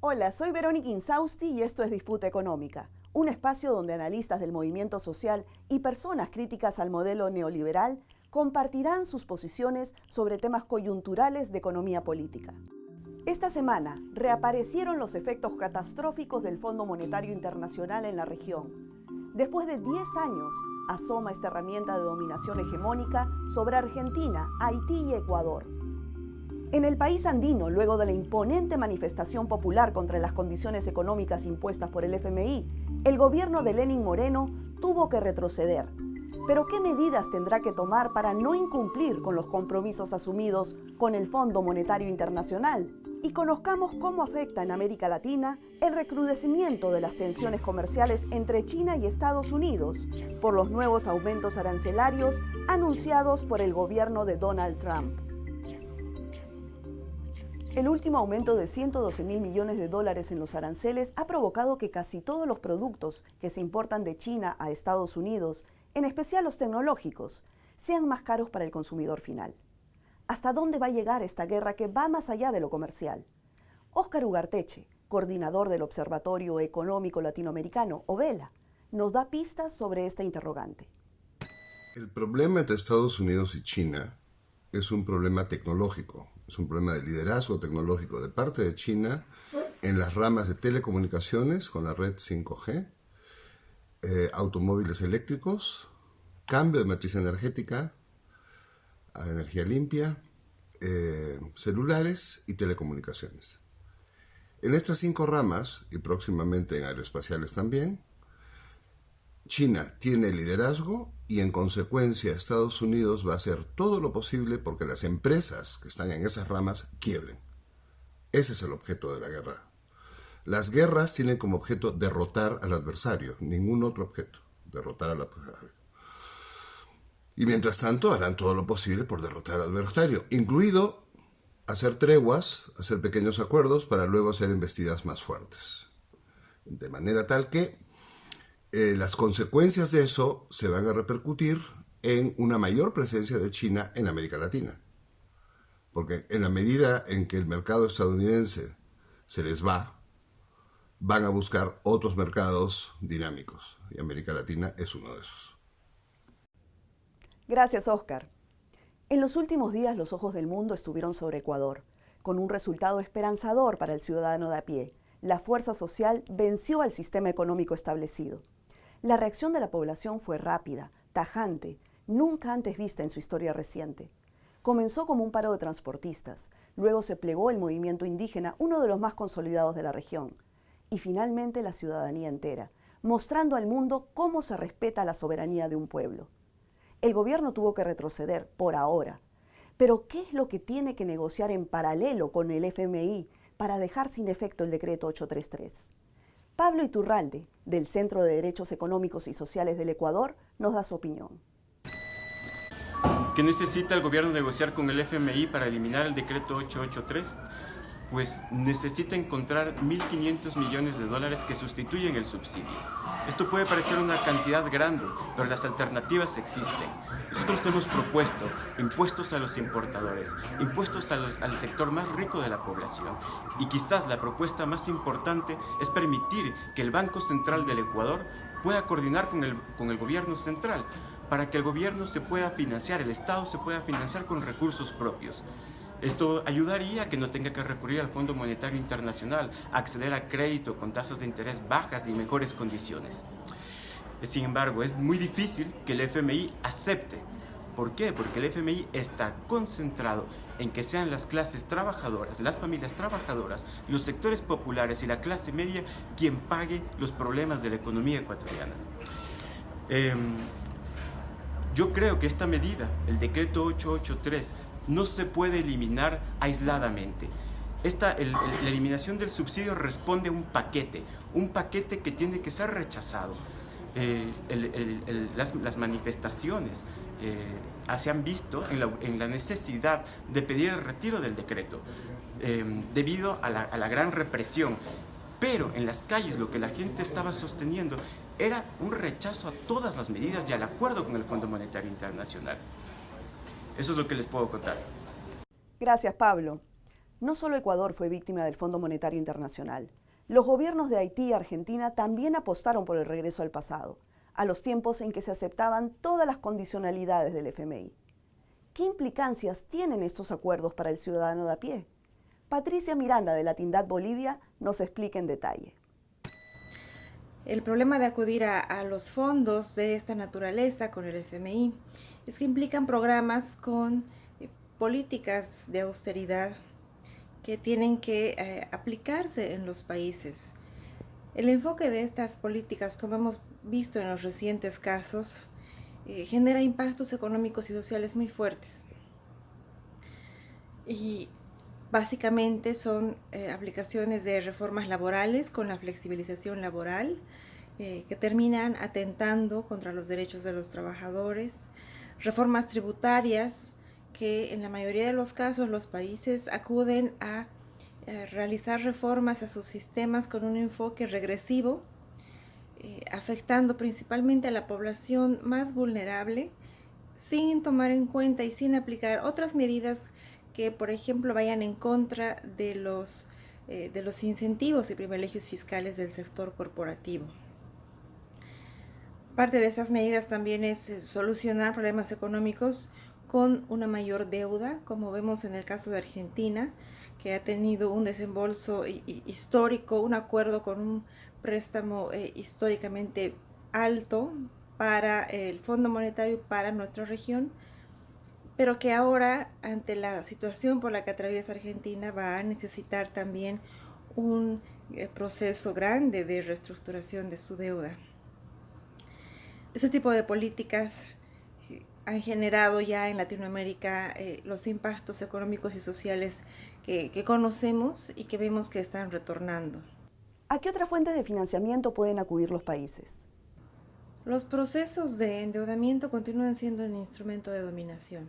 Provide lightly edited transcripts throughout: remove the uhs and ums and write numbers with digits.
Hola, soy Verónica Insausti y esto es Disputa Económica, un espacio donde analistas del movimiento social y personas críticas al modelo neoliberal compartirán sus posiciones sobre temas coyunturales de economía política. Esta semana reaparecieron los efectos catastróficos del Fondo Monetario Internacional en la región. Después de 10 años, asoma esta herramienta de dominación hegemónica sobre Argentina, Haití y Ecuador. En el país andino, luego de la imponente manifestación popular contra las condiciones económicas impuestas por el FMI, el gobierno de Lenín Moreno tuvo que retroceder. Pero ¿qué medidas tendrá que tomar para no incumplir con los compromisos asumidos con el Fondo Monetario Internacional? Y conozcamos cómo afecta en América Latina el recrudecimiento de las tensiones comerciales entre China y Estados Unidos por los nuevos aumentos arancelarios anunciados por el gobierno de Donald Trump. El último aumento de 112.000 millones de dólares en los aranceles ha provocado que casi todos los productos que se importan de China a Estados Unidos, en especial los tecnológicos, sean más caros para el consumidor final. ¿Hasta dónde va a llegar esta guerra que va más allá de lo comercial? Óscar Ugarteche, coordinador del Observatorio Económico Latinoamericano, OVELA, nos da pistas sobre esta interrogante. El problema entre Estados Unidos y China es un problema tecnológico, es un problema de liderazgo tecnológico de parte de China en las ramas de telecomunicaciones con la red 5G, automóviles eléctricos, cambio de matriz energética a energía limpia, celulares y telecomunicaciones. En estas 5 ramas, y próximamente en aeroespaciales también, China tiene liderazgo y en consecuencia Estados Unidos va a hacer todo lo posible porque las empresas que están en esas ramas quiebren. Ese es el objeto de la guerra. Las guerras tienen como objeto derrotar al adversario, ningún otro objeto, derrotar al adversario. Y mientras tanto harán todo lo posible por derrotar al adversario, incluido hacer treguas, hacer pequeños acuerdos para luego hacer embestidas más fuertes. De manera tal que las consecuencias de eso se van a repercutir en una mayor presencia de China en América Latina. Porque en la medida en que el mercado estadounidense se les va, van a buscar otros mercados dinámicos. Y América Latina es uno de esos. Gracias, Óscar. En los últimos días los ojos del mundo estuvieron sobre Ecuador, con un resultado esperanzador para el ciudadano de a pie. La fuerza social venció al sistema económico establecido. La reacción de la población fue rápida, tajante, nunca antes vista en su historia reciente. Comenzó como un paro de transportistas, luego se plegó el movimiento indígena, uno de los más consolidados de la región, y finalmente la ciudadanía entera, mostrando al mundo cómo se respeta la soberanía de un pueblo. El gobierno tuvo que retroceder por ahora, pero ¿qué es lo que tiene que negociar en paralelo con el FMI para dejar sin efecto el decreto 833? Pablo Iturralde, del Centro de Derechos Económicos y Sociales del Ecuador, nos da su opinión. ¿Qué necesita el gobierno negociar con el FMI para eliminar el decreto 883? Pues necesita encontrar 1.500 millones de dólares que sustituyen el subsidio. Esto puede parecer una cantidad grande, pero las alternativas existen. Nosotros hemos propuesto impuestos a los importadores, impuestos al sector más rico de la población. Y quizás la propuesta más importante es permitir que el Banco Central del Ecuador pueda coordinar con el gobierno central, para que el gobierno se pueda financiar, el Estado se pueda financiar con recursos propios. Esto ayudaría a que no tenga que recurrir al Fondo Monetario Internacional, a acceder a crédito con tasas de interés bajas y mejores condiciones. Sin embargo, es muy difícil que el FMI acepte. ¿Por qué? Porque el FMI está concentrado en que sean las clases trabajadoras, las familias trabajadoras, los sectores populares y la clase media quien pague los problemas de la economía ecuatoriana. Yo creo que esta medida, el decreto 883, no se puede eliminar aisladamente. La eliminación del subsidio responde a un paquete que tiene que ser rechazado. Las manifestaciones se han visto en la necesidad de pedir el retiro del decreto debido a la gran represión. Pero en las calles lo que la gente estaba sosteniendo era un rechazo a todas las medidas y al acuerdo con el Fondo Monetario Internacional. Eso es lo que les puedo contar. Gracias, Pablo. No solo Ecuador fue víctima del Fondo Monetario Internacional. Los gobiernos de Haití y Argentina también apostaron por el regreso al pasado, a los tiempos en que se aceptaban todas las condicionalidades del FMI. ¿Qué implicancias tienen estos acuerdos para el ciudadano de a pie? Patricia Miranda de Latindad Bolivia nos explica en detalle. El problema de acudir a los fondos de esta naturaleza con el FMI es que implican programas con políticas de austeridad que tienen que aplicarse en los países. El enfoque de estas políticas, como hemos visto en los recientes casos, genera impactos económicos y sociales muy fuertes. Y básicamente son aplicaciones de reformas laborales con la flexibilización laboral que terminan atentando contra los derechos de los trabajadores, reformas tributarias que en la mayoría de los casos los países acuden a realizar reformas a sus sistemas con un enfoque regresivo, afectando principalmente a la población más vulnerable, sin tomar en cuenta y sin aplicar otras medidas que, por ejemplo, vayan en contra de los incentivos y privilegios fiscales del sector corporativo. Parte de estas medidas también es solucionar problemas económicos con una mayor deuda, como vemos en el caso de Argentina, que ha tenido un desembolso histórico, un acuerdo con un préstamo históricamente alto para el Fondo Monetario para nuestra región, pero que ahora, ante la situación por la que atraviesa Argentina, va a necesitar también un proceso grande de reestructuración de su deuda. Este tipo de políticas han generado ya en Latinoamérica los impactos económicos y sociales que conocemos y que vemos que están retornando. ¿A qué otras fuentes de financiamiento pueden acudir los países? Los procesos de endeudamiento continúan siendo un instrumento de dominación,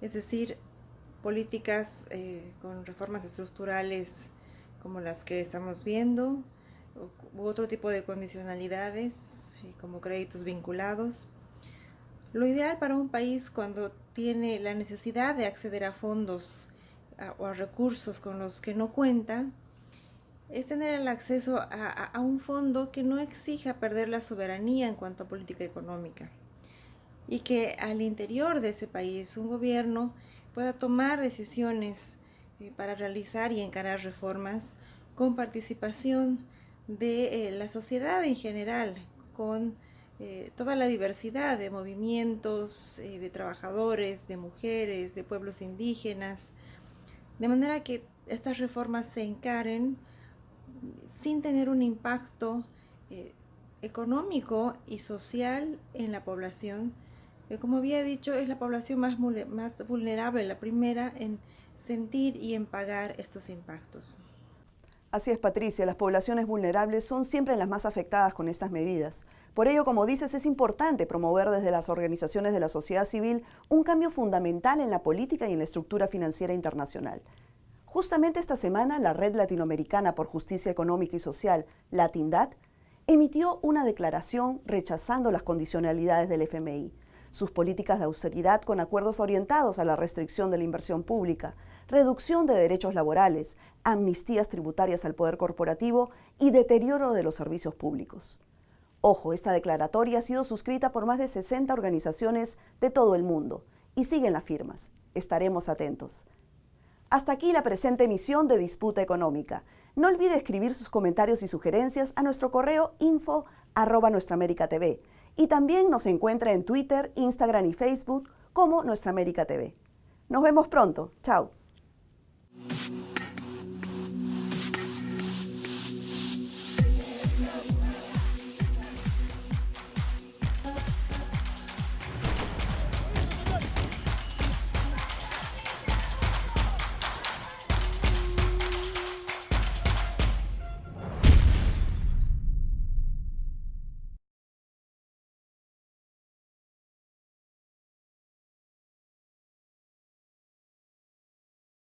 es decir, políticas con reformas estructurales como las que estamos viendo, u otro tipo de condicionalidades como créditos vinculados. Lo ideal para un país cuando tiene la necesidad de acceder a fondos o a recursos con los que no cuenta es tener el acceso a un fondo que no exija perder la soberanía en cuanto a política económica y que al interior de ese país un gobierno pueda tomar decisiones para realizar y encarar reformas con participación de la sociedad en general, con toda la diversidad de movimientos, de trabajadores, de mujeres, de pueblos indígenas, de manera que estas reformas se encaren sin tener un impacto económico y social en la población, que como había dicho es la población más vulnerable, la primera en sentir y en pagar estos impactos. Así es, Patricia, las poblaciones vulnerables son siempre las más afectadas con estas medidas. Por ello, como dices, es importante promover desde las organizaciones de la sociedad civil un cambio fundamental en la política y en la estructura financiera internacional. Justamente esta semana, la Red Latinoamericana por Justicia Económica y Social, Latindad, emitió una declaración rechazando las condicionalidades del FMI, sus políticas de austeridad con acuerdos orientados a la restricción de la inversión pública, reducción de derechos laborales, amnistías tributarias al poder corporativo y deterioro de los servicios públicos. Ojo, esta declaratoria ha sido suscrita por más de 60 organizaciones de todo el mundo y siguen las firmas. Estaremos atentos. Hasta aquí la presente emisión de Disputa Económica. No olvide escribir sus comentarios y sugerencias a nuestro correo info@nuestraamerica.tv y también nos encuentra en Twitter, Instagram y Facebook como Nuestra América TV. Nos vemos pronto. Chao.